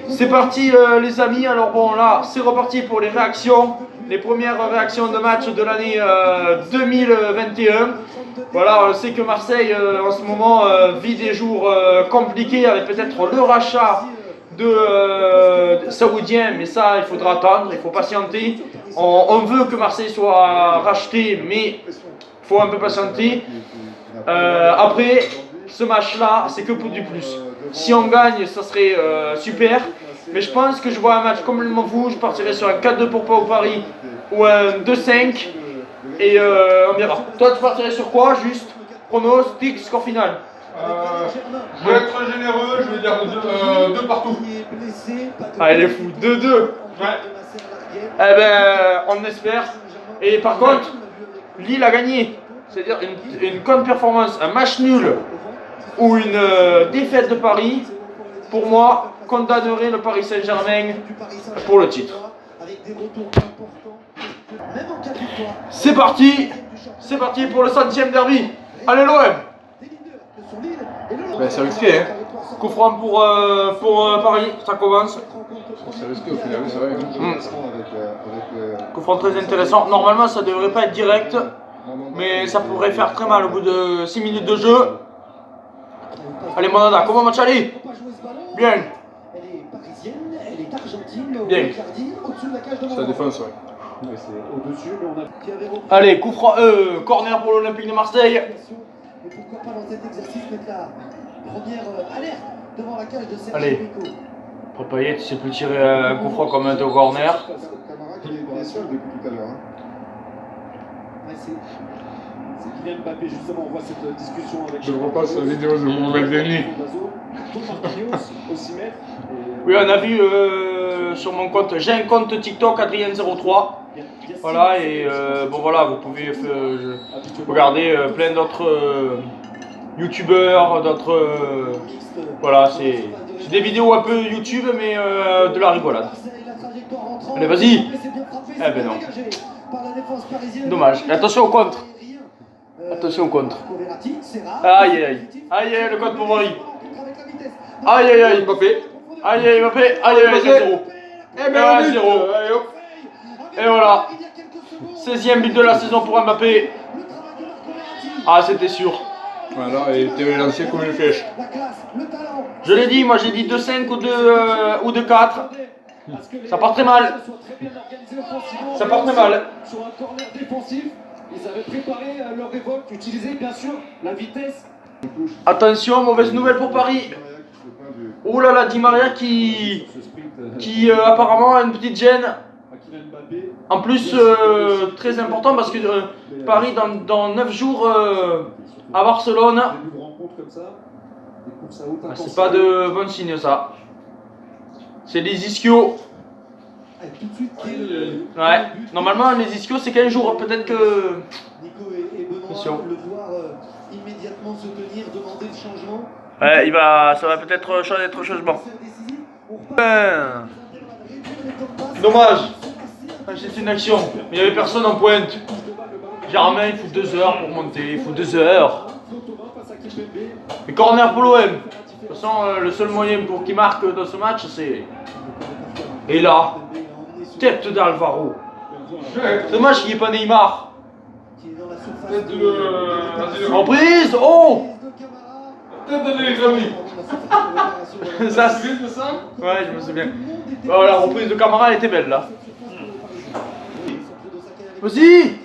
C'est parti les amis, alors bon là c'est reparti pour les réactions, les premières réactions de match de l'année 2021. Voilà, on sait que Marseille en ce moment vit des jours compliqués avec peut-être le rachat de Saoudien, mais ça il faudra attendre, il faut patienter. On veut que Marseille soit racheté, mais il faut un peu patienter. Après, ce match-là, c'est que pour du plus. Si on gagne, ça serait super. Mais je pense que je vois un match complètement fou. Je partirai sur un 4-2 pour Pau Paris ou un 2-5. Et on verra. Toi, tu partirais sur quoi? Juste pronostic, score final. Je vais être généreux, je vais dire 2 partout. Ah, il est fou. 2-2. Ouais. Eh ben, on espère. Et par contre, Lille a gagné. C'est-à-dire une contre-performance, un match nul ou une défaite de Paris, pour moi, condamnerait le Paris Saint-Germain pour le titre. C'est parti pour le 100e derby. Allez l'OM. Ben, c'est risqué, hein. Coup franc pour Paris, ça commence. C'est risqué au final, c'est vrai. Coup franc très intéressant. Normalement, ça devrait pas être direct, mais ça pourrait faire très mal au bout de 6 minutes de jeu. Allez Monada, comment match aller? Bien. Bien. Ça défense, ouais. Allez, coup franc, corner pour l'Olympique de Marseille. Allez. Payet, tu sais plus tirer un coup franc comme un au corner. C'est Kylian Mbappé, justement, on voit cette discussion avec. Je repasse la vidéo de mon Denis. Oui, on a vu sur mon compte, j'ai un compte TikTok Adrien03. Voilà, et bon voilà, vous pouvez regarder plein d'autres youtubeurs, d'autres. Voilà, c'est des vidéos un peu YouTube, mais de la rigolade. Allez, vas-y! Eh ben non. Dommage. Et attention au contre. Attention au contre. Aïe aïe aïe. Aïe aïe, le contre pour Marie. Aïe aïe aïe, Mbappé. Aïe aïe, Mbappé. Aïe aïe aïe, 0. Eh ben, 0. Et voilà. 16e but de la saison pour Mbappé. Ah, c'était sûr. Voilà, et t'es lancé comme une flèche. Je l'ai dit, moi j'ai dit 2-5 ou 2-4. Ça part très mal. Ça part très mal. Sur un corner défensif, ils avaient préparé leur révolte, utilisé bien sûr la vitesse. Attention, mauvaise nouvelle pour Paris. Oh là là, Di Maria qui apparemment a une petite gêne. En plus, très important parce que Paris dans 9 jours à Barcelone. C'est pas de bon signe ça. C'est des ischios. Ouais, normalement les ischios c'est 15 jours, peut-être que. Attention. Ouais, ça va peut-être être changement. Dommage. C'est une action, mais il n'y avait personne en pointe. Germain il faut 2 heures pour monter, il faut 2 heures. Et corner pour l'OM. De toute façon, le seul moyen pour qu'il marque dans ce match, c'est. Et là, tête d'Alvaro. Dommage qu'il n'y ait pas Neymar. Reprise. Oh. Tête de l'économie. Ça, Tu viens de ça? ouais, je me souviens. Oh, la reprise de Camara, elle était belle là. Vas-y.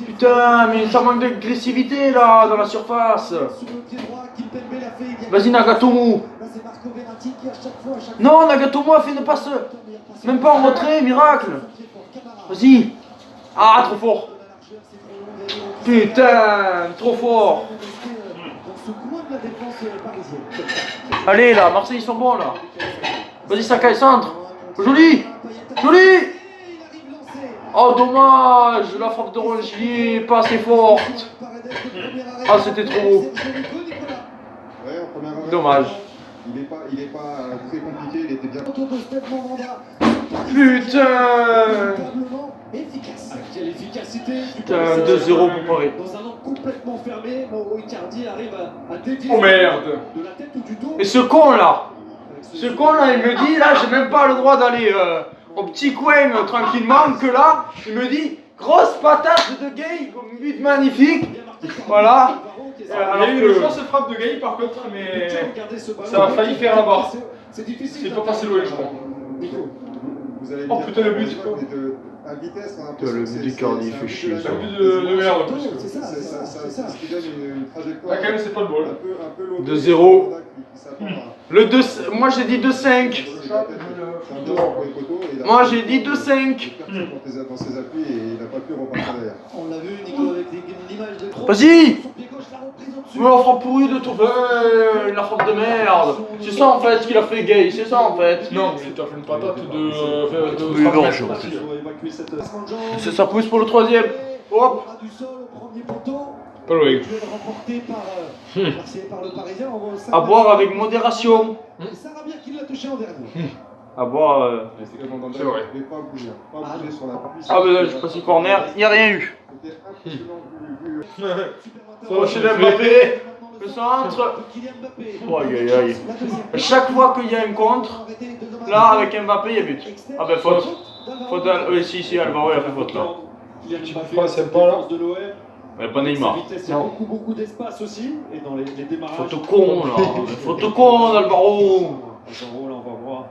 Putain, mais ça manque d'agressivité là dans la surface. Vas-y Nagatomo. Non, Nagatomo a fait une passe. Même pas en retrait, miracle. Vas-y. Ah, trop fort. Putain, trop fort. Allez là, Marseille ils sont bons là. Vas-y Sakai, centre. Joli. Joli. Oh dommage, la frappe de Rongier, pas assez forte. Ah c'était trop beau. Dommage. Il est pas très compliqué, il était bien. Putain. Quelle efficacité. Putain, 2-0 pour Paris. Dans un angle complètement fermé, Mauro Icardi arrive à dévier Oh merde. de la tête ou du dos. Et ce con là. Ce con là, il me dit, là, j'ai même pas le droit d'aller au petit coin tranquillement, que là, il me dit, grosse patate de Gay, but magnifique. Voilà. Il y a eu une grosse frappe de Gaï par contre, mais ça a failli faire la barre. C'est pas passé loin, je crois. Vous allez Oh putain, le but. À vitesse, on a Putain, le but d'Icardi, il fait chier. C'est un but de merde en plus. C'est ça, c'est ça, c'est ça. Ce qui donne une trajectoire. Ah, quand même, c'est pas le bol. Un peu lourde. 2-0. Le 2, moi j'ai dit 2-5. Moi j'ai dit 2-5. Dans ses appuis et il n'a pas pu repartir derrière. On l'a vu, Nico, avec l'image de Kroos. Vas-y. Son pied gauche l'a reprise au-dessus. Mais la frappe pourrie de tout. La frappe de merde. C'est ça en fait ce qu'il a fait Gay, c'est ça en fait. Non, mais t'as fait une patate de Oui, non, frappe. je- Il faut évacuer cette C'est ça pousse pour le troisième. Hop. Du sol au premier poteau. Pas loin. Duel remporté par le Parisien. On voit ça. À boire avec modération. C'est Sarabia qui l'a touché en dernier. À boire. C'est vrai. Il n'est pas bougé. Pas bougé sur la puissance. Ah, ben je passe au corner, il n'y a rien eu. C'était impressionnant vu. Crochet d'Mbappé. Le centre. Oh, aïe aïe aïe. À chaque fois qu'il y a un contre, là avec Mbappé, il y a but. Ah ben faute. Faute oui, si, Alvaro il a fait faute là. Kylian Mbappé, phrase sympa, là. de l'OM. Mais pas Neymar. Il y a beaucoup d'espace aussi. Et dans les démarrages. Faute con là. Faute con d'Alvaro. Alvaro, là, on va voir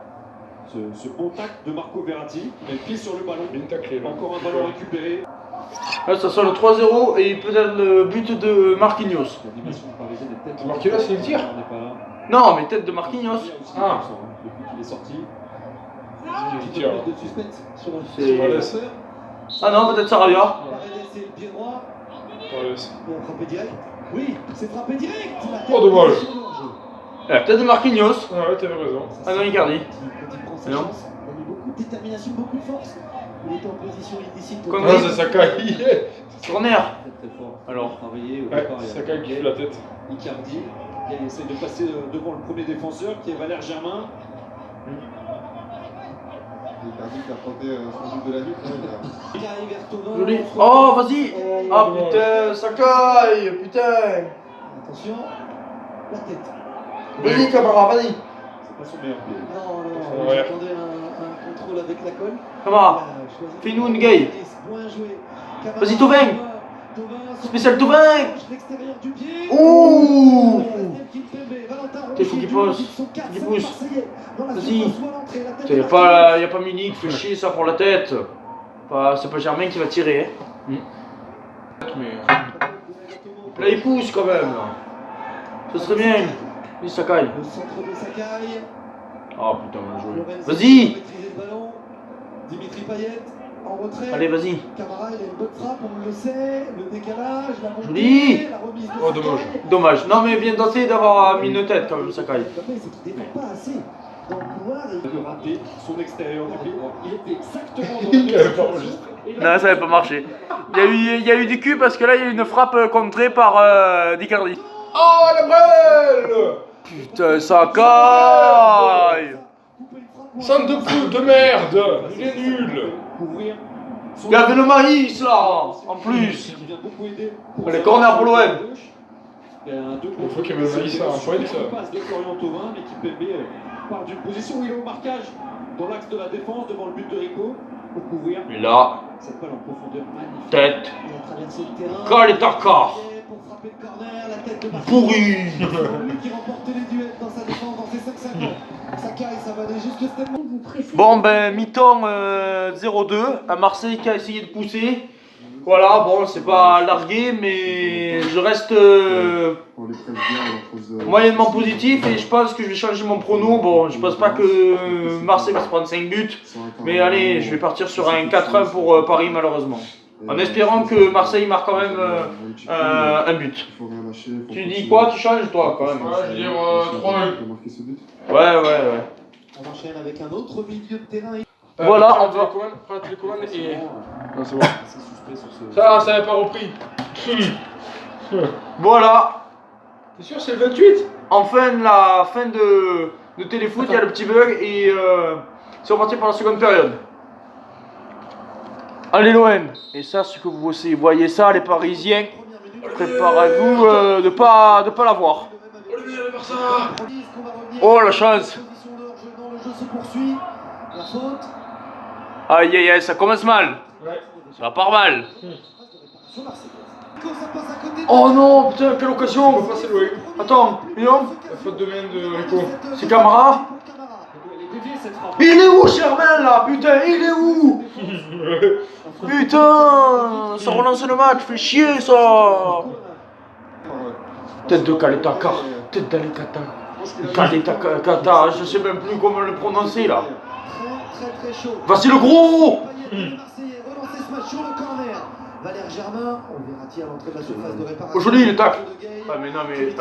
ce contact de Marco Verratti. Le pied sur le ballon. Bien taclé, là. Encore un ballon récupéré. Là ça sera le 3-0 et peut-être le but de Marquinhos. L'animation parisienne est peut-être. Marqué là, c'est le tir. On n'est pas là. Non mais tête de Marquinhos. Ah. Depuis qu'il est sorti. Petit tir. De suspense sur C'est- Voilà. Ah non, peut-être Sarabia. Paredes et le pied droit. Voilà. Et a frappé direct. Oui, c'est frappé direct. La tête Oh, dommage. sur le hors-jeu. Peut-être de Marquinhos. Ah ouais, t'avais raison. Ah non, Icardi. Quand il prend sa Non. chance, il a mis beaucoup de détermination, beaucoup de force. Il était en position illicite. Comme Ah, c'est Sakai. Corner. Très fort. Alors. Travailler au Ouais, départ, il y a Sakai qui fait la tête. Icardi qui essaie de passer devant le premier défenseur qui est Valère Germain. Icardi qui a tenté son but de la nuit. Qui arrive vers Thauvin. Joli. Oh, vas-y. Ah putain, Sakai. Putain. Attention, la tête. Vas-y, Camara, vas-y. C'est pas son meilleur pied. Non, Ouais. j'attendais un contrôle avec la colle. Camara. Fais-nous une gay. Bien joué. Vas-y, Thauvin. Spécial Thauvin. L'extérieur du pied. Ouh. T'es faut qu'il pousse. Qu'il pousse. Vas-y. Vas-y. Y a pas Milik, fais chier ça pour la tête. C'est pas Germain qui va tirer. Hein. Mais là il pousse quand même. Là. Ce serait bien. Oui, Sakai. Le centre de Sakai. Oh putain, bien joué. Lorenzo Vas-y. maîtriser le ballon. Dimitri Payet en retrait. Allez, vas-y. Camara, il a une bonne frappe, on le sait. Le décalage, la montée, Joli. la remise de Oh, Sakai. dommage. Dommage. Non mais bien tenté d'avoir mis une tête quand même, Sakai. Mbappé, c'est qu'il défend pas assez dans le couloir. Il veut rater son extérieur du pied. Il était exactement dans Il avait pas situation. enregistré. Et là, Non, ça n'avait pas marché. Il y a eu du cul parce que là il y a eu une frappe contrée par Icardi. Oh, la brêle. Putain, Sakai. Centre de coup de merde. Il est nul. Couvrir son- Il y avait le maïs là, en plus. Qui vient beaucoup aider Les corners pour l'OM. Il y a un deux Une fois qu'il y avait le maïs à un point, ça. passe de Florian Thauvin, l'équipe PB part d'une position où il est au marquage dans l'axe de la défense devant le but de Rico pour couvrir Et là, cette balle en profondeur magnifique. tête. Il a traversé le terrain. Kaletaka. Pour frapper le corner, la tête de Marquinhos. Pourri. C'est lui qui remporte les duels dans sa défense dans ses 5-5 ans. Sakai, ça va aller jusque tellement vous pressez. Bon ben mi-temps 0-2, à Marseille qui a essayé de pousser. Voilà, bon c'est pas largué mais je reste On les presse bien, on leur pose. moyennement positif et je pense que je vais changer mon prono. Bon je pense pas que Marseille va se prendre 5 buts, mais allez je vais partir sur un 4-1 pour Paris malheureusement. En espérant que Marseille marque quand même un but. Tu dis quoi? Tu changes toi quand même? Ouais, je veux dire 3-1. Ouais. On enchaîne avec un autre milieu de terrain. Voilà, prends on la va- télécommande, prends la télécommande et. Non, c'est bon. C'est suspect sur ce. Ça n'avait pas repris. Voilà. T'es sûr, c'est le 28? Enfin, la fin de téléfoot, il y a le petit bug et c'est reparti pour la seconde période. Allez l'OM. Et ça, ce que vous voyez ça, les Parisiens, préparez-vous de pas l'avoir. Oh la chance. jeu se poursuit. La faute. Aïe aïe aïe, ça commence mal. Ouais. Ça part mal. Ça passe à côté de- Oh non, putain, quelle On occasion. peut passer loin. Attends, non, La faute de main de Rico. c'est Camara. Elle est déviée cette frappe. Il est où Germain là? Putain, il est où? Putain, ça relance le match, fait chier ça. Tête de Kaletaka. Tête d'Alecata. Kaletaka, je sais même plus comment le prononcer là. Très chaud. Voici le gros. Les Marseillais relancer ce match sur le corner. Valère Germain, on le verra-t-il à l'entrée de la surface de réparation. Oh, joli le tacle. Ah mais non mais...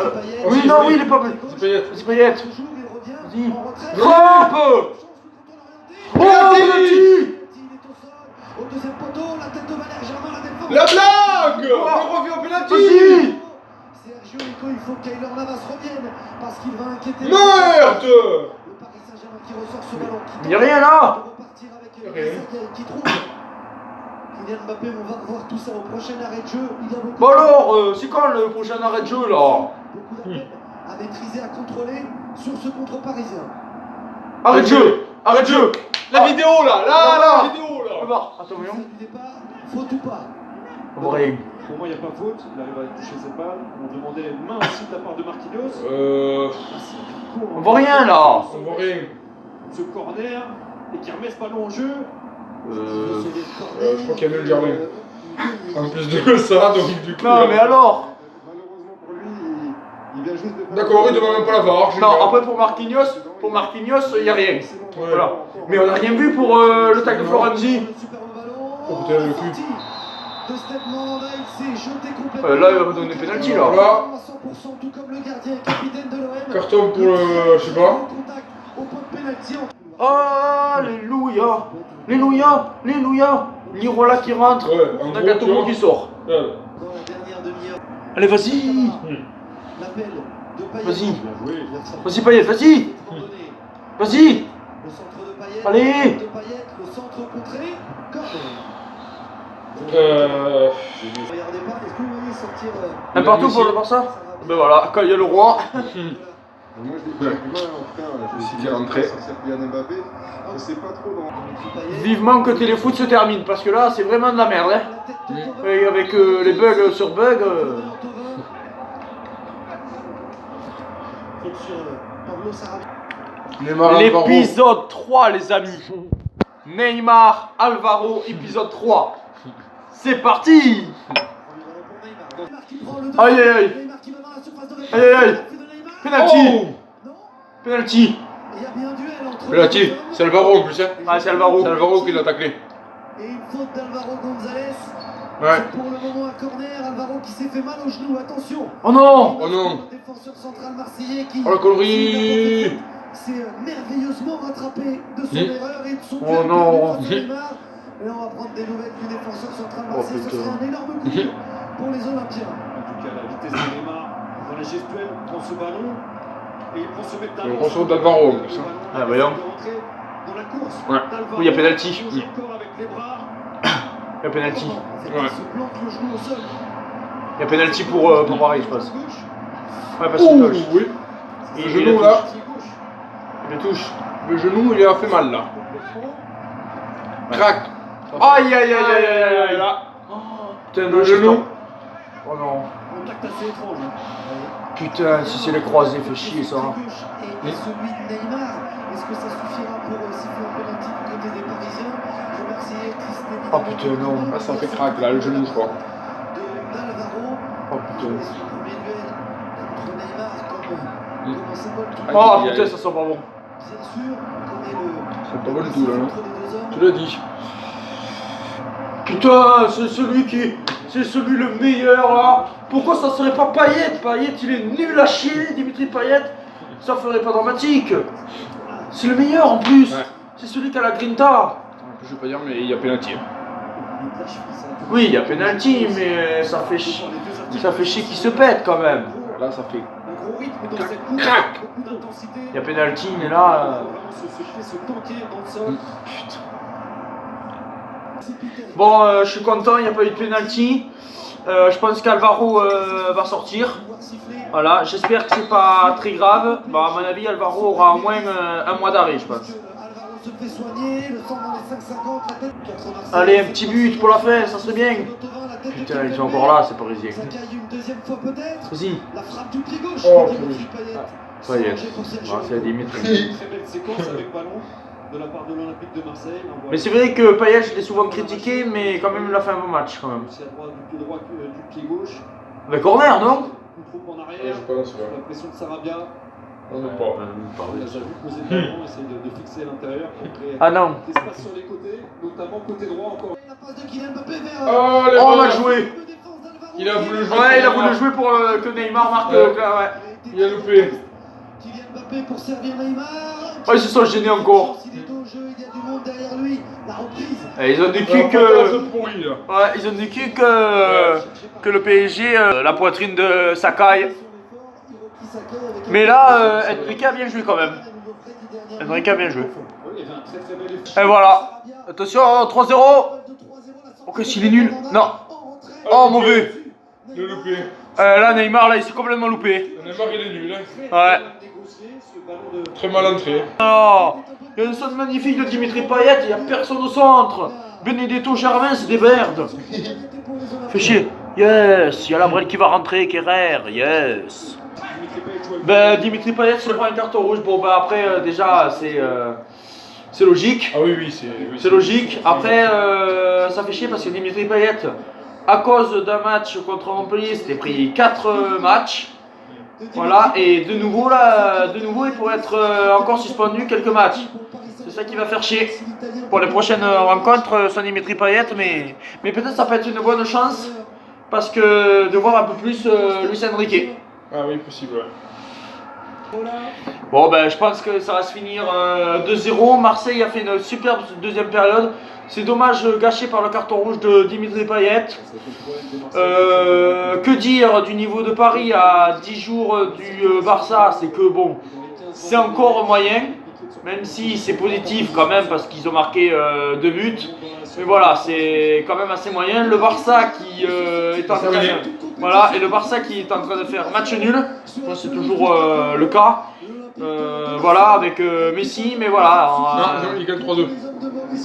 oui, non, oui, il est pas... C'est Payet. Vas-y. Frappe. Oh, penalty. Au deuxième poteau, la tête de Valère Germain, la défense. La blague. On revient au penalty. Vas-y. Sergio Rico, il faut qu'Aylor Navas revienne parce qu'il va inquiéter. Merde. Le Paris Saint-Germain qui ressort ce ballon. Il n'y a rien là. Repartir avec Rien. qui trouve. Kylian Mbappé, on va revoir tout ça au prochain arrêt de jeu. Il a beaucoup. Bon alors, c'est quand le prochain arrêt de jeu là? Beaucoup d'appels à maîtriser, à contrôler sur ce contre parisien. Arrêt de jeu. Arrêt de jeu. La vidéo là. La vidéo On va là. voir. Attends, voyons. Du départ, faute ou pas? On voit rien. Pour moi, il n'y a pas faute. Il arrive à toucher cette balle. On demandait une main aussi de la part de Marquinhos. On voit rien là. On voit rien. Ce corner et qui remet ce ballon en jeu. Je crois qu'il y a même le jardin. En plus de ça, donc du coup. Non mais alors. Malheureusement pour lui, il vient juste de. D'accord, il ne demande même pas la VAR. Non, après pour Marquinhos, il n'y a rien. Voilà. Mais on n'a rien vu pour le tacle de Florenzi. Le superbe ballon. Oh, putain, le cul. Sortie de Step Mandanda, il s'est jeté complètement. Là, il va donner penalty là. Voilà. À 100%, tout comme le gardien, capitaine de l'OM. Carton pour le. Je sais pas. Contact au point de pénalty. Alléluia. Alléluia. Alléluia. Lirola qui rentre. Ouais, en gros, Nagatomo tu vois. qui sort. Ouais. Dans la dernière demi-heure. Allez, vas-y. L'appel de Payet. Vas-y. Vas-y. Vas-y, Payet, vas-y. Vas-y. Le centre de Payet. Allez. De Payet, le centre contré. Corner. Regardez pas, est-ce que vous voyez sortir. Un partout pour le Barça. Ben voilà, quand il y a le roi. Moi, je dis pas, en tout cas, je Si suis t'es rentré. sur Kylian Mbappé. Je sais pas trop dans. Vivement que Téléfoot se termine parce que là, c'est vraiment de la merde. Hein. Et avec les bugs sur bugs. L'épisode 3, les amis. Neymar, Alvaro, épisode 3. C'est parti. Aïe aïe aïe. Aïe aïe aïe. Penalty. Penalty. Penalty. C'est Alvaro en plus. Hein. Ah, c'est Alvaro. C'est Alvaro qui l'a taclé. Et une faute d'Alvaro González. Ouais. C'est pour le moment un corner. Alvaro qui s'est fait mal au genou. Attention. Oh non. Oh non. Le défenseur central marseillais qui. Oh la connerie. C'est merveilleusement rattrapé de son erreur et de son Oh non. Et on va prendre des nouvelles du défenseur central marseillais. Ce sera un énorme coup pour les Olympiens. En tout cas, la vitesse de Neymar dans la gestuelle prend ce ballon et il prend ce mètre d'avance. On ressort d'Alvaro en plus. Ah, voyons. Dans la course. Ouais. d'Alvaro, Oui, il y a penalty. qui joue encore avec les bras. Il y a penalty. Il Ouais. se plante le genou au sol. Il y a penalty pour Paris, je pense. Ouais, parce Ouh, qu'il touche. oui. Et Le il genou le là. touche. Il le touche. Le genou, il a fait mal là. Crac. Aïe aïe aïe aïe aïe aïe. Là. Putain, Le non, genou. genou. Oh non. Contact assez étrange. Putain, si c'est les croisés, fait chier ça. Et celui de Neymar, est-ce que ça suffira pour siffler un penalty du côté des Parisiens? Le Marseillais qui se dévie Oh putain, non. Ah, ça fait crack là, le genou, je crois. d'Alvaro. Oh putain. Et son premier duel contre Neymar comme un symbole. Oh putain, ça sent pas bon. Bien sûr, on connaît le. C'est pas bon du tout là, non? entre les deux hommes. Tu l'as dit. Putain, c'est celui qui. C'est celui le meilleur là. Pourquoi ça serait pas Payet? Payet, il est nul à chier, Dimitri Payet. Ça ferait pas dramatique. C'est le meilleur en plus. Ouais. C'est celui qui a la grinta. Je vais pas dire, mais il y a penalty. Oui, il y a penalty, mais ça fait chier. Ça fait chier qu'il se pète quand même. Là, ça fait. Un gros rythme dans cette course, Crac. beaucoup d'intensité. Il y a penalty, mais là. Vraiment se tanker dans le sol. Putain. Bon, je suis content, il n'y a pas eu de penalty. Je pense qu'Alvaro va sortir. Voilà, j'espère que c'est pas très grave. Bon, à mon avis, Alvaro aura au moins un mois d'arrêt, je pense. Allez, un petit but pour la fin, ça serait bien. Putain, ils sont encore là, c'est parisien. Vas-y. Oh, Payet. C'est à 10 mètres. Mais c'est vrai que Payet, je l'ai souvent critiqué, mais quand même, il a fait un bon match quand même. Mais corner, non? Je pense, ouais. La pression de Sarabia. On n'est pas. On a déjà vu poser le ballon, essayer de fixer à l'intérieur pour créer Ah non. l'espace sur les côtés, notamment côté droit encore. La passe de Kylian Mbappé vers. Oh, les Oh, balles. mal joué. Il a voulu jouer. Ouais, il a voulu jouer pour que Neymar marque. Ouais. Ouais. Il a loupé. Kylian Mbappé pour servir Neymar. Oh, ils se sont gênés encore. S'il est au jeu, il y a du monde derrière lui. La reprise. Et ils ont du cul C'est que. pourri, là. Ouais, ils ont du cul que le PSG, la poitrine de Sakai. Mais là, Enrique a bien joué quand même. Enrique a bien joué. Et voilà. Attention, 3-0. Ok, s'il est nul. Non. Oh, mauvais. Il a loupé. Là, Neymar, là, il s'est complètement loupé. Neymar, il est nul. Hein. Ouais. Très mal entré. Oh, il y a une sonde magnifique de Dimitri Payet, il n'y a personne au centre. Benedetto Germain, c'est des merdes. Fais chier. Yes, il y a la brelle qui va rentrer, Kerrer. Yes. Ben, Dimitri Payet se prend un carton rouge. Bon, ben après, déjà, c'est logique. Ah oui, oui, C'est logique. Après, ça fait chier parce que Dimitri Payet, à cause d'un match contre Montpellier, s'était pris 4 matchs. Voilà, et de nouveau, il pourrait être encore suspendu quelques matchs. C'est ça qui va faire chier pour les prochaines rencontres, son Dimitri Payet. Mais peut-être ça peut être une bonne chance parce que de voir un peu plus Luis Enrique. Ah oui, possible, ouais. Bon, ben, je pense que ça va se finir 2-0. Marseille a fait une superbe deuxième période. C'est dommage gâché par le carton rouge de Dimitri Payet. Que dire du niveau de Paris à 10 jours du Barça? C'est que bon, c'est encore moyen, même si c'est positif quand même parce qu'ils ont marqué 2 buts. Mais voilà, c'est quand même assez moyen. Le Barça qui est en train de, voilà, et le Barça qui est en train de faire match nul. C'est toujours le cas. Voilà, avec Messi, mais voilà. Non, il gagne 3-2.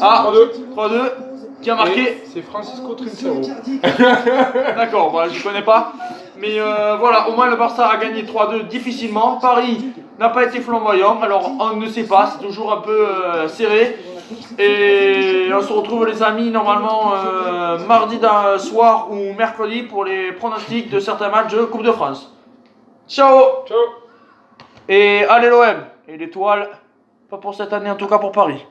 Ah, 3-2. Qui a marqué? C'est Francisco Trincero. D'accord, voilà, je ne connais pas. Mais voilà, au moins le Barça a gagné 3-2 difficilement. Paris n'a pas été flamboyant, alors on ne sait pas, c'est toujours un peu serré. Et on se retrouve les amis normalement mardi soir ou mercredi pour les pronostics de certains matchs de Coupe de France. Ciao. Ciao. Et allez l'OM. Et l'étoile, pas pour cette année en tout cas pour Paris.